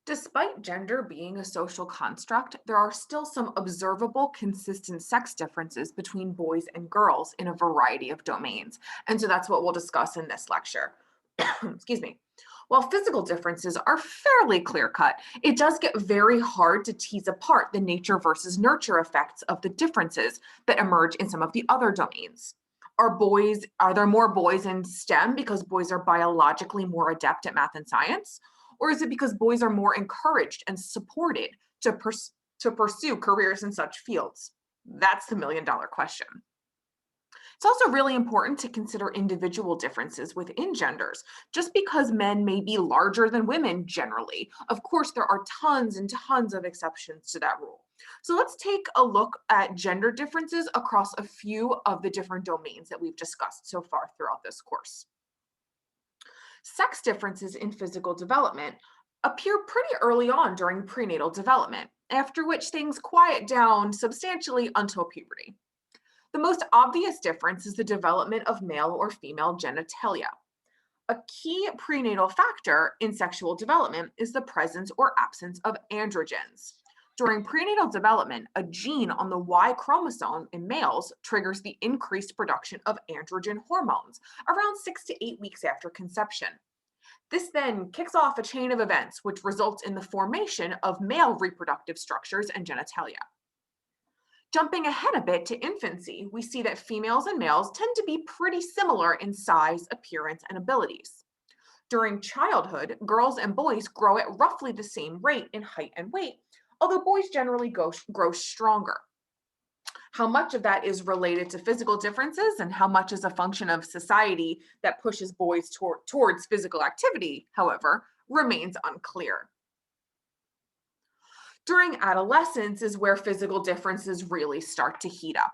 Despite gender being a social construct, there are still some observable, consistent sex differences between boys and girls in a variety of domains. And so that's what we'll discuss in this lecture. Excuse me. While physical differences are fairly clear cut, it does get very hard to tease apart the nature versus nurture effects of the differences that emerge in some of the other domains. Are there more boys in STEM because boys are biologically more adept at math and science? Or is it because boys are more encouraged and supported to pursue careers in such fields? That's the million-dollar question. It's also really important to consider individual differences within genders. Just because men may be larger than women generally, of course, there are tons and tons of exceptions to that rule. So let's take a look at gender differences across a few of the different domains that we've discussed so far throughout this course. Sex differences in physical development appear pretty early on during prenatal development, after which things quiet down substantially until puberty. The most obvious difference is the development of male or female genitalia. A key prenatal factor in sexual development is the presence or absence of androgens. During prenatal development, a gene on the Y chromosome in males triggers the increased production of androgen hormones around 6 to 8 weeks after conception. This then kicks off a chain of events which results in the formation of male reproductive structures and genitalia. Jumping ahead a bit to infancy, we see that females and males tend to be pretty similar in size, appearance, and abilities. During childhood, girls and boys grow at roughly the same rate in height and weight, although boys generally grow stronger. How much of that is related to physical differences and how much is a function of society that pushes boys towards physical activity, however, remains unclear. During adolescence is where physical differences really start to heat up.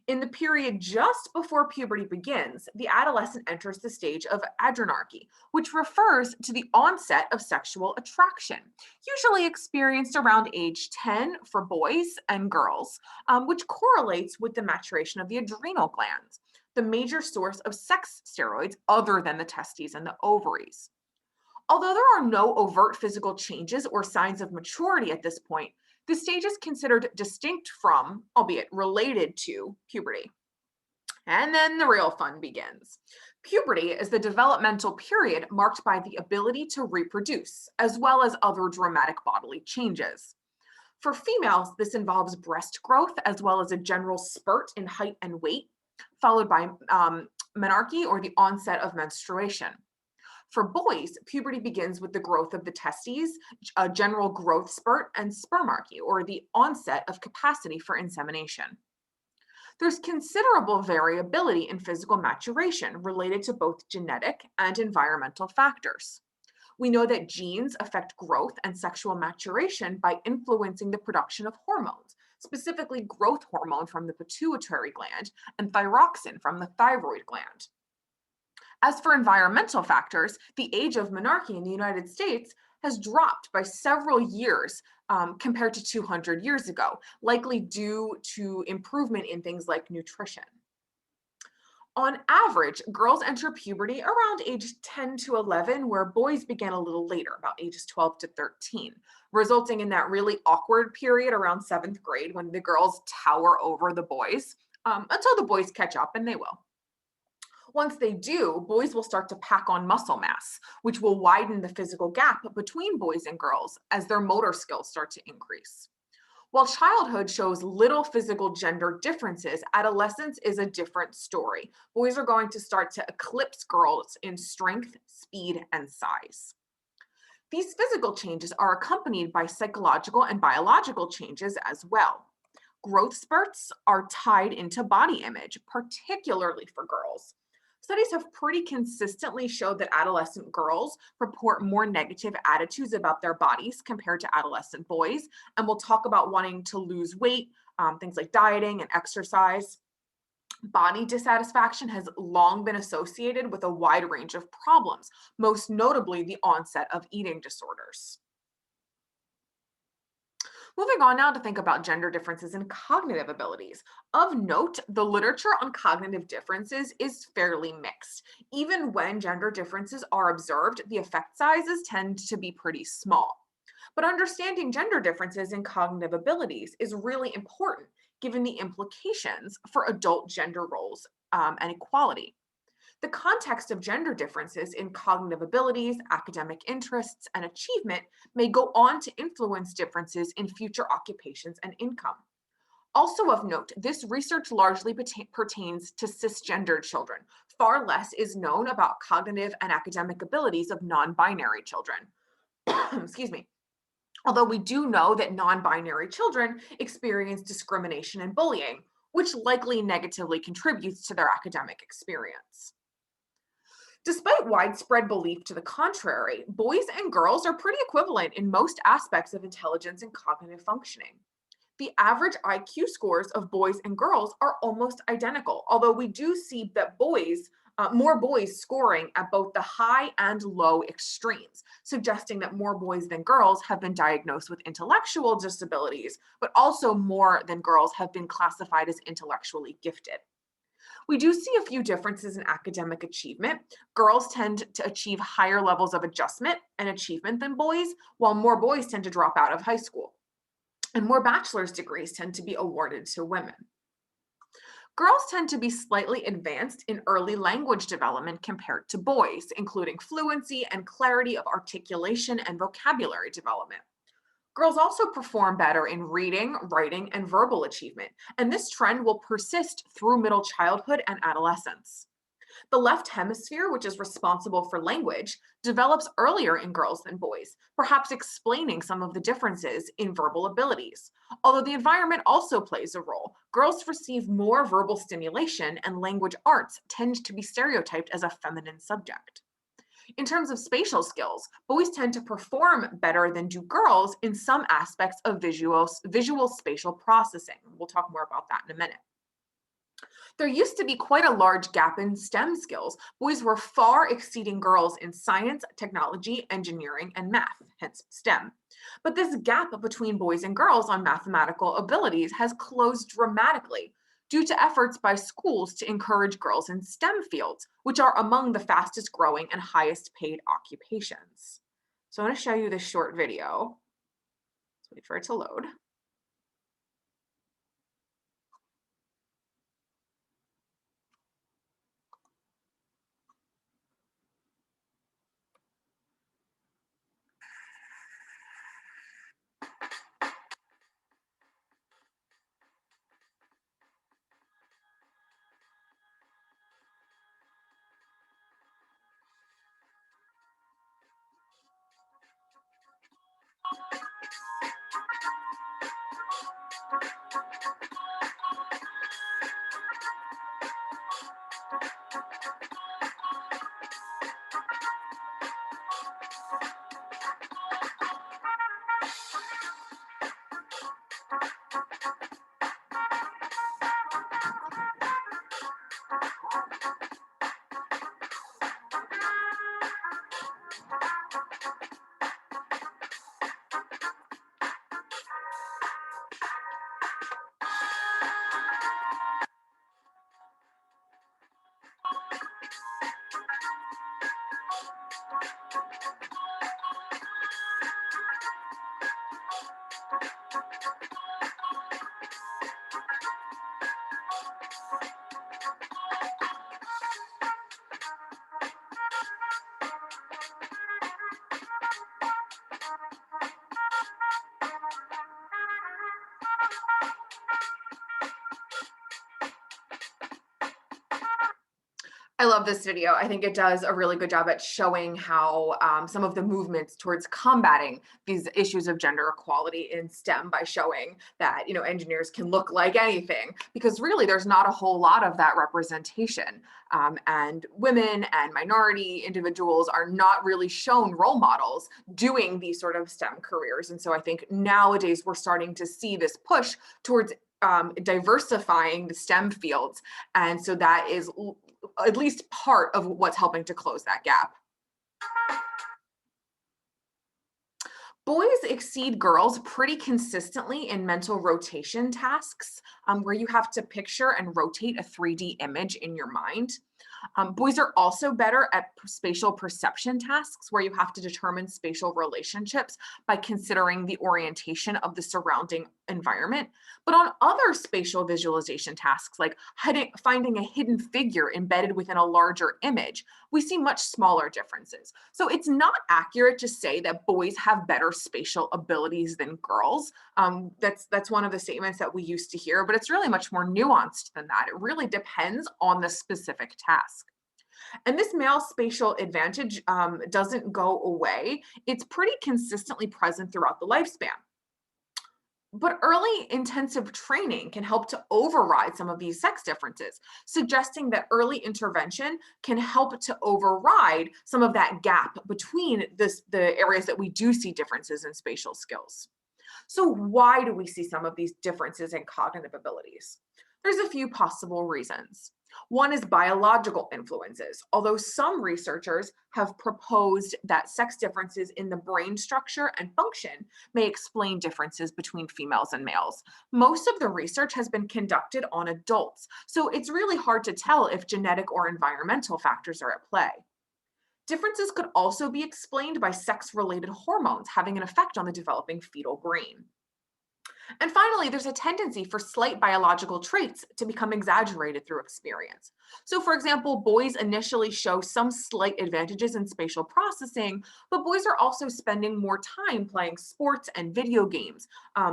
In the period just before puberty begins, the adolescent enters the stage of adrenarche, which refers to the onset of sexual attraction, usually experienced around age 10 for boys and girls, which correlates with the maturation of the adrenal glands, the major source of sex steroids other than the testes and the ovaries. Although there are no overt physical changes or signs of maturity at this point, the stage is considered distinct from, albeit related to, puberty. And then the real fun begins. Puberty is the developmental period marked by the ability to reproduce, as well as other dramatic bodily changes. For females, this involves breast growth as well as a general spurt in height and weight, followed by menarche or the onset of menstruation. For boys, puberty begins with the growth of the testes, a general growth spurt, and spermarchy, or the onset of capacity for insemination. There's considerable variability in physical maturation related to both genetic and environmental factors. We know that genes affect growth and sexual maturation by influencing the production of hormones, specifically growth hormone from the pituitary gland and thyroxine from the thyroid gland. As for environmental factors, the age of menarche in the United States has dropped by several years compared to 200 years ago, likely due to improvement in things like nutrition. On average, girls enter puberty around age 10 to 11, where boys begin a little later, about ages 12 to 13, resulting in that really awkward period around seventh grade when the girls tower over the boys until the boys catch up, and they will. Once they do, boys will start to pack on muscle mass, which will widen the physical gap between boys and girls as their motor skills start to increase. While childhood shows little physical gender differences, adolescence is a different story. Boys are going to start to eclipse girls in strength, speed, and size. These physical changes are accompanied by psychological and biological changes as well. Growth spurts are tied into body image, particularly for girls. Studies have pretty consistently showed that adolescent girls report more negative attitudes about their bodies compared to adolescent boys. And we'll talk about wanting to lose weight, things like dieting and exercise. Body dissatisfaction has long been associated with a wide range of problems, most notably the onset of eating disorders. Moving on now to think about gender differences in cognitive abilities. Of note, the literature on cognitive differences is fairly mixed. Even when gender differences are observed, the effect sizes tend to be pretty small. But understanding gender differences in cognitive abilities is really important given the implications for adult gender roles and equality. The context of gender differences in cognitive abilities, academic interests, and achievement may go on to influence differences in future occupations and income. Also of note, this research largely pertains to cisgendered children. Far less is known about cognitive and academic abilities of non-binary children. Excuse me. Although we do know that non-binary children experience discrimination and bullying, which likely negatively contributes to their academic experience. Despite widespread belief to the contrary, boys and girls are pretty equivalent in most aspects of intelligence and cognitive functioning. The average IQ scores of boys and girls are almost identical, although we do see that more boys scoring at both the high and low extremes, suggesting that more boys than girls have been diagnosed with intellectual disabilities, but also more than girls have been classified as intellectually gifted. We do see a few differences in academic achievement. Girls tend to achieve higher levels of adjustment and achievement than boys, while more boys tend to drop out of high school. And more bachelor's degrees tend to be awarded to women. Girls tend to be slightly advanced in early language development compared to boys, including fluency and clarity of articulation and vocabulary development. Girls also perform better in reading, writing, and verbal achievement, and this trend will persist through middle childhood and adolescence. The left hemisphere, which is responsible for language, develops earlier in girls than boys, perhaps explaining some of the differences in verbal abilities. Although the environment also plays a role, girls receive more verbal stimulation, and language arts tend to be stereotyped as a feminine subject. In terms of spatial skills, boys tend to perform better than do girls in some aspects of visual spatial processing. We'll talk more about that in a minute. There used to be quite a large gap in STEM skills. Boys were far exceeding girls in science, technology, engineering, and math, hence STEM. But this gap between boys and girls on mathematical abilities has closed dramatically due to efforts by schools to encourage girls in STEM fields, which are among the fastest growing and highest paid occupations. So I'm going to show you this short video. Let's wait for it to load. I love this video. I think it does a really good job at showing how some of the movements towards combating these issues of gender equality in STEM by showing that, engineers can look like anything, because really there's not a whole lot of that representation. And women and minority individuals are not really shown role models doing these sort of STEM careers. And so I think nowadays we're starting to see this push towards diversifying the STEM fields. And so that is at least part of what's helping to close that gap. Boys exceed girls pretty consistently in mental rotation tasks, where you have to picture and rotate a 3D image in your mind. Boys are also better at spatial perception tasks where you have to determine spatial relationships by considering the orientation of the surrounding environment. But on other spatial visualization tasks, like finding a hidden figure embedded within a larger image, we see much smaller differences. So it's not accurate to say that boys have better spatial abilities than girls. That's one of the statements that we used to hear, but it's really much more nuanced than that. It really depends on the specific task. And this male spatial advantage doesn't go away. It's pretty consistently present throughout the lifespan. But early intensive training can help to override some of these sex differences, suggesting that early intervention can help to override some of that gap between the areas that we do see differences in spatial skills. So, why do we see some of these differences in cognitive abilities? There's a few possible reasons. One is biological influences, although some researchers have proposed that sex differences in the brain structure and function may explain differences between females and males. Most of the research has been conducted on adults, so it's really hard to tell if genetic or environmental factors are at play. Differences could also be explained by sex related hormones having an effect on the developing fetal brain. And finally, there's a tendency for slight biological traits to become exaggerated through experience. So, for example, boys initially show some slight advantages in spatial processing, but boys are also spending more time playing sports and video games,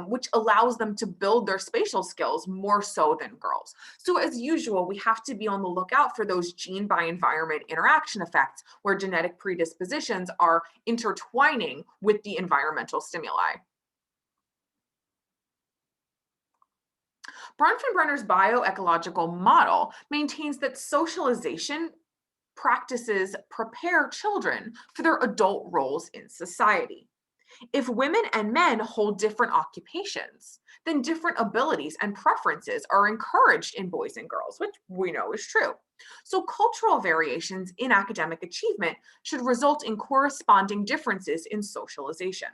which allows them to build their spatial skills more so than girls. So, as usual, we have to be on the lookout for those gene by environment interaction effects where genetic predispositions are intertwining with the environmental stimuli. Bronfenbrenner's bioecological model maintains that socialization practices prepare children for their adult roles in society. If women and men hold different occupations, then different abilities and preferences are encouraged in boys and girls, which we know is true. So, cultural variations in academic achievement should result in corresponding differences in socialization.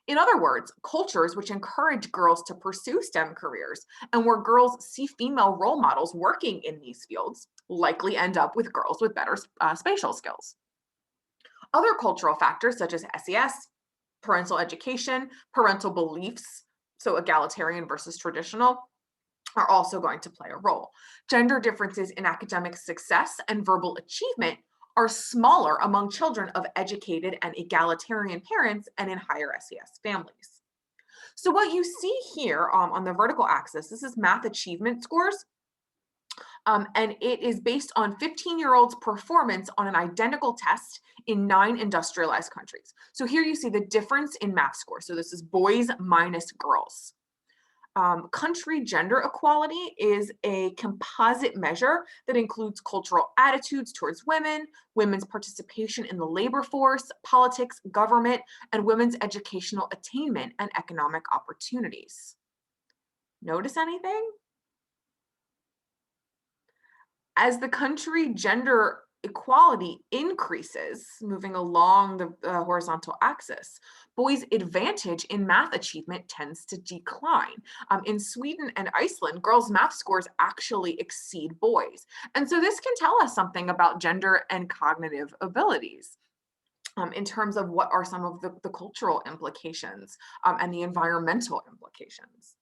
In other words, cultures which encourage girls to pursue STEM careers and where girls see female role models working in these fields likely end up with girls with better spatial skills. Other cultural factors such as SES, parental education, parental beliefs, so egalitarian versus traditional, are also going to play a role. Gender differences in academic success and verbal achievement are smaller among children of educated and egalitarian parents and in higher SES families. So, what you see here on the vertical axis, this is math achievement scores, and it is based on 15-year-olds' performance on an identical test in 9 industrialized countries. So, here you see the difference in math scores. So, this is boys minus girls. Country gender equality is a composite measure that includes cultural attitudes towards women, women's participation in the labor force, politics, government, and women's educational attainment and economic opportunities. Notice anything? As the country gender equality increases, moving along the horizontal axis, boys' advantage in math achievement tends to decline. In Sweden and Iceland, girls' math scores actually exceed boys. And so this can tell us something about gender and cognitive abilities. In terms of what are some of the cultural implications and the environmental implications.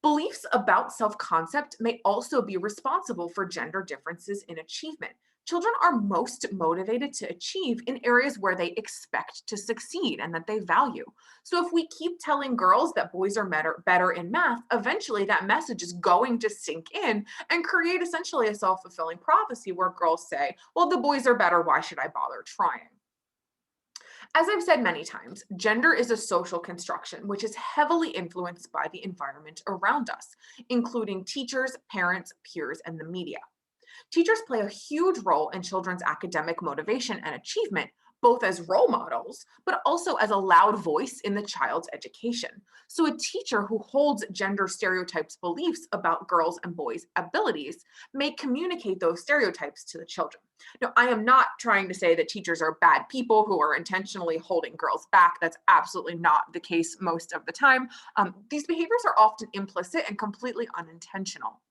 Beliefs about self concept may also be responsible for gender differences in achievement. Children are most motivated to achieve in areas where they expect to succeed and that they value. So, if we keep telling girls that boys are better in math, eventually that message is going to sink in and create essentially a self fulfilling prophecy where girls say, well, the boys are better. Why should I bother trying? As I've said many times, gender is a social construction which is heavily influenced by the environment around us, including teachers, parents, peers, and the media. Teachers play a huge role in children's academic motivation and achievement, both as role models, but also as a loud voice in the child's education. So, a teacher who holds gender stereotypes beliefs about girls' and boys' abilities may communicate those stereotypes to the children. Now, I am not trying to say that teachers are bad people who are intentionally holding girls back. That's absolutely not the case most of the time. These behaviors are often implicit and completely unintentional.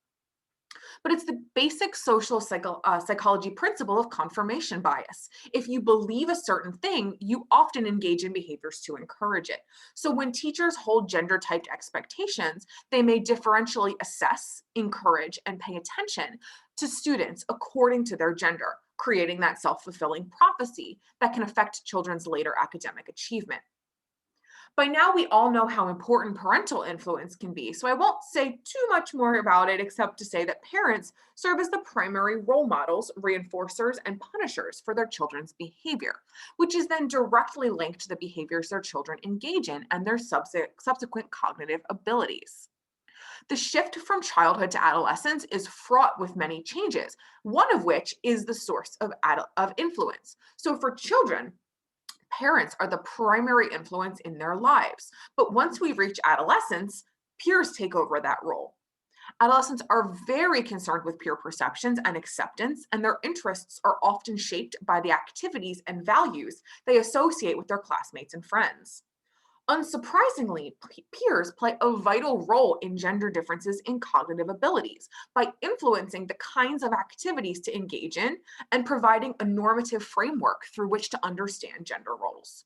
but it's the basic social psychology principle of confirmation bias. If you believe a certain thing, you often engage in behaviors to encourage it. So when teachers hold gender typed expectations, they may differentially assess, encourage, and pay attention to students according to their gender, creating that self fulfilling prophecy that can affect children's later academic achievement. By now, we all know how important parental influence can be, so I won't say too much more about it except to say that parents serve as the primary role models, reinforcers, and punishers for their children's behavior, which is then directly linked to the behaviors their children engage in and their subsequent cognitive abilities. The shift from childhood to adolescence is fraught with many changes, one of which is the source of influence. So for children, parents are the primary influence in their lives. But once we reach adolescence, peers take over that role. Adolescents are very concerned with peer perceptions and acceptance, and their interests are often shaped by the activities and values they associate with their classmates and friends. Unsurprisingly, peers play a vital role in gender differences in cognitive abilities by influencing the kinds of activities to engage in and providing a normative framework through which to understand gender roles.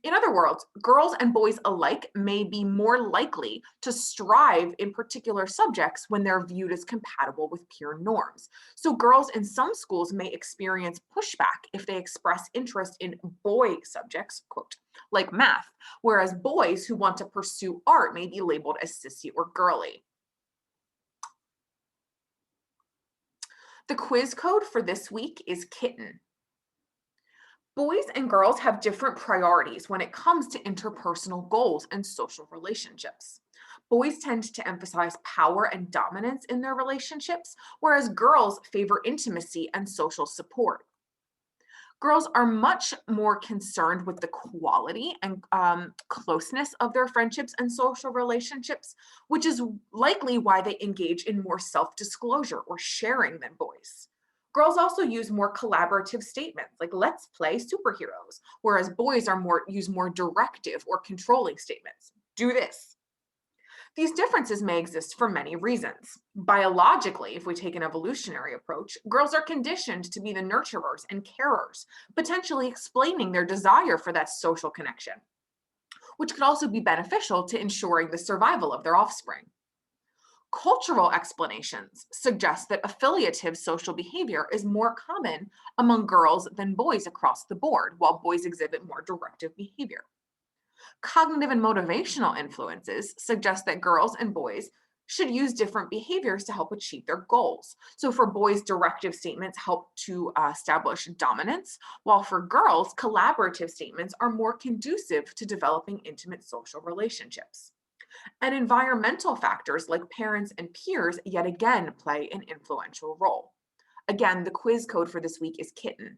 In other words, girls and boys alike may be more likely to strive in particular subjects when they're viewed as compatible with peer norms. So, girls in some schools may experience pushback if they express interest in boy subjects, quote, like math, whereas boys who want to pursue art may be labeled as sissy or girly. The quiz code for this week is kitten. Boys and girls have different priorities when it comes to interpersonal goals and social relationships. Boys tend to emphasize power and dominance in their relationships, whereas girls favor intimacy and social support. Girls are much more concerned with the quality and closeness of their friendships and social relationships, which is likely why they engage in more self disclosure or sharing than boys. Girls also use more collaborative statements like let's play superheroes, whereas boys are more use more directive or controlling statements. Do this. These differences may exist for many reasons. Biologically, if we take an evolutionary approach, girls are conditioned to be the nurturers and carers, potentially explaining their desire for that social connection, which could also be beneficial to ensuring the survival of their offspring. Cultural explanations suggest that affiliative social behavior is more common among girls than boys across the board, while boys exhibit more directive behavior. Cognitive and motivational influences suggest that girls and boys should use different behaviors to help achieve their goals. So, for boys, directive statements help to establish dominance, while for girls, collaborative statements are more conducive to developing intimate social relationships. And environmental factors like parents and peers, yet again, play an influential role. Again, the quiz code for this week is kitten.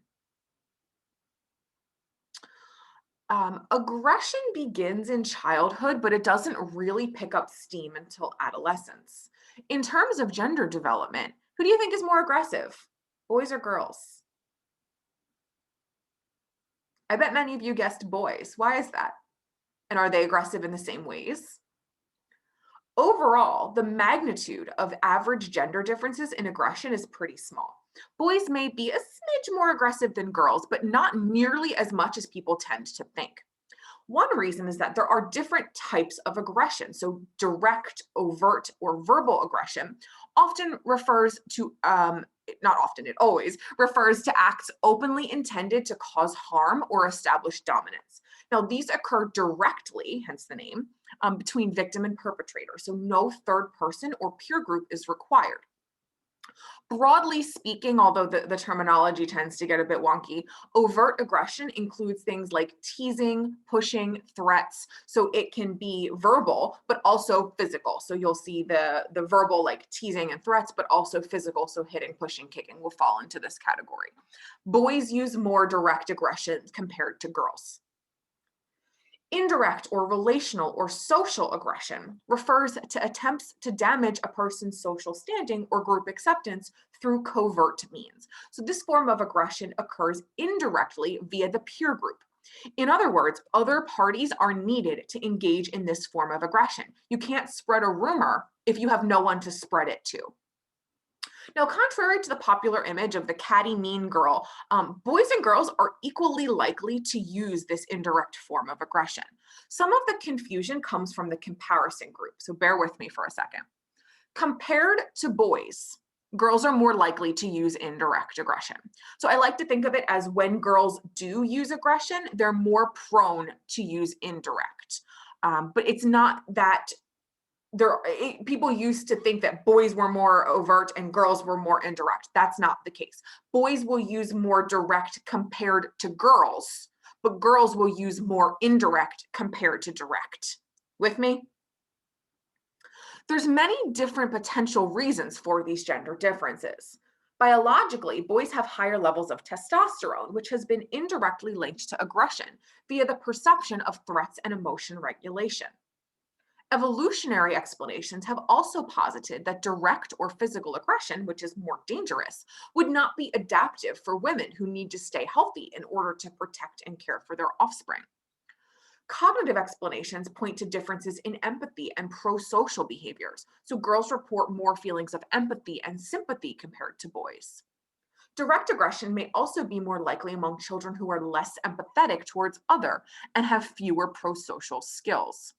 Aggression begins in childhood, but it doesn't really pick up steam until adolescence. In terms of gender development, who do you think is more aggressive, boys or girls? I bet many of you guessed boys. Why is that? And are they aggressive in the same ways? Overall, the magnitude of average gender differences in aggression is pretty small. Boys may be a smidge more aggressive than girls, but not nearly as much as people tend to think. One reason is that there are different types of aggression. So, direct, overt, or verbal aggression often refers to, not often, it always refers to acts openly intended to cause harm or establish dominance. Now, these occur directly, hence the name, between victim and perpetrator. So, no third person or peer group is required. Broadly speaking, although the terminology tends to get a bit wonky, overt aggression includes things like teasing, pushing, threats. So it can be verbal, but also physical. So you'll see the verbal like teasing and threats, but also physical. So hitting, pushing, kicking will fall into this category. Boys use more direct aggression compared to girls. Indirect or relational or social aggression refers to attempts to damage a person's social standing or group acceptance through covert means. So, this form of aggression occurs indirectly via the peer group. In other words, other parties are needed to engage in this form of aggression. You can't spread a rumor if you have no one to spread it to. Now, contrary to the popular image of the catty mean girl, boys and girls are equally likely to use this indirect form of aggression. Some of the confusion comes from the comparison group, so bear with me for a second. Compared to boys, girls are more likely to use indirect aggression. So I like to think of it as when girls do use aggression, they're more prone to use indirect. But it's not that people used to think that boys were more overt and girls were more indirect. That's not the case. Boys will use more direct compared to girls, but girls will use more indirect compared to direct. With me? There's many different potential reasons for these gender differences. Biologically, boys have higher levels of testosterone, which has been indirectly linked to aggression via the perception of threats and emotion regulation. Evolutionary explanations have also posited that direct or physical aggression, which is more dangerous, would not be adaptive for women who need to stay healthy in order to protect and care for their offspring. Cognitive explanations point to differences in empathy and pro-social behaviors. So girls report more feelings of empathy and sympathy compared to boys. Direct aggression may also be more likely among children who are less empathetic towards other and have fewer pro-social skills.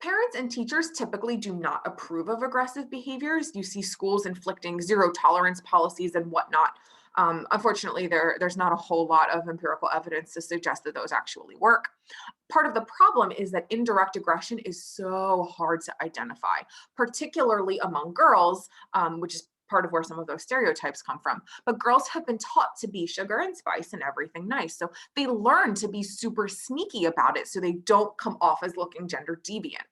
Parents and teachers typically do not approve of aggressive behaviors. You see schools inflicting zero tolerance policies and whatnot. Unfortunately, there's not a whole lot of empirical evidence to suggest that those actually work. Part of the problem is that indirect aggression is so hard to identify, particularly among girls, which is part of where some of those stereotypes come from. But girls have been taught to be sugar and spice and everything nice. So they learn to be super sneaky about it so they don't come off as looking gender deviant.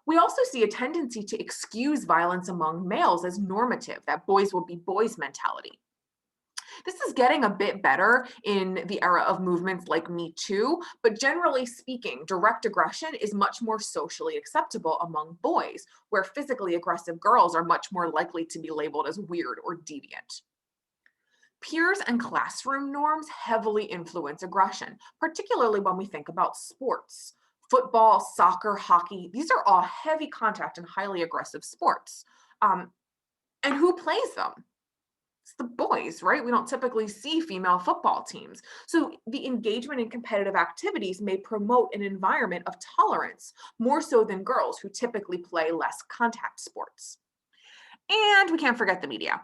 We also see a tendency to excuse violence among males as normative, that boys will be boys mentality. This is getting a bit better in the era of movements like Me Too, but generally speaking, direct aggression is much more socially acceptable among boys, where physically aggressive girls are much more likely to be labeled as weird or deviant. Peers and classroom norms heavily influence aggression, particularly when we think about sports. Football, soccer, hockey, these are all heavy contact and highly aggressive sports. Um, and who plays them? It's the boys, right? We don't typically see female football teams. So the engagement in competitive activities may promote an environment of tolerance more so than girls who typically play less contact sports. And we can't forget the media.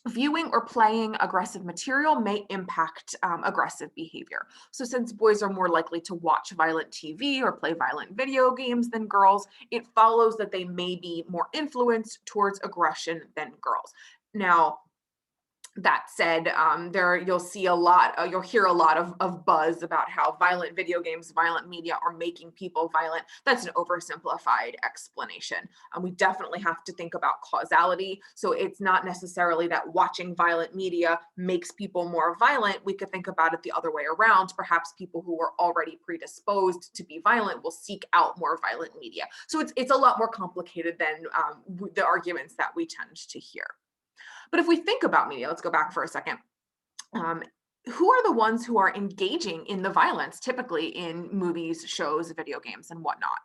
Viewing or playing aggressive material may impact aggressive behavior. So, since boys are more likely to watch violent TV or play violent video games than girls, it follows that they may be more influenced towards aggression than girls. Now, that said, there you'll see a lot, you'll hear a lot of buzz about how violent video games, violent media are making people violent. That's an oversimplified explanation. We definitely have to think about causality. So it's not necessarily that watching violent media makes people more violent. We could think about it the other way around. Perhaps people who are already predisposed to be violent will seek out more violent media. So it's a lot more complicated than the arguments that we tend to hear. But if we think about media, let's go back for a second. Um, who are the ones who are engaging in the violence, typically in movies, shows, video games, and whatnot?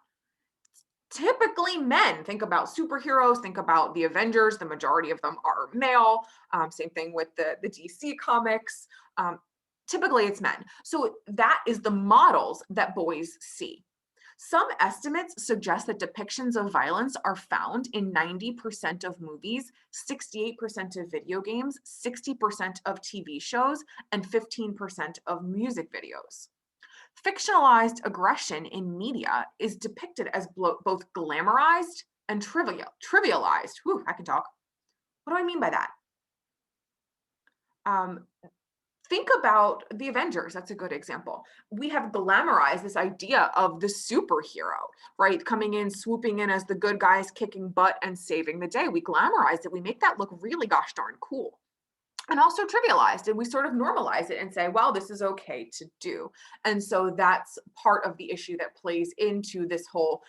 Typically men. Think about superheroes, think about the Avengers. The majority of them are male. Same thing with the DC comics. Typically it's men. So that is the models that boys see. Some estimates suggest that depictions of violence are found in 90% of movies, 68% of video games, 60% of TV shows, and 15% of music videos. Fictionalized aggression in media is depicted as both glamorized and trivialized. Whew, I can talk. What do I mean by that? Um, Think about the Avengers. That's a good example. We have glamorized this idea of the superhero, right? Coming in, swooping in as the good guys, kicking butt and saving the day. We glamorize it. We make that look really gosh darn cool. And also trivialized, and we sort of normalize it and say, well, this is okay to do. And so that's part of the issue that plays into this whole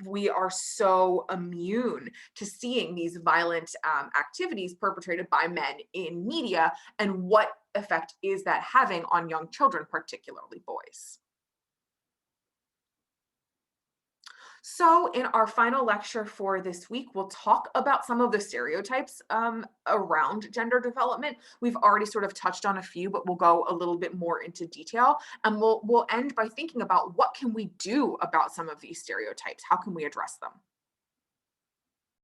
we are so immune to seeing these violent activities perpetrated by men in media, and what effect is that having on young children, particularly boys. So, in our final lecture for this week, we'll talk about some of the stereotypes around gender development. We've already sort of touched on a few, but we'll go a little bit more into detail, and we'll end by thinking about what can we do about some of these stereotypes. How can we address them?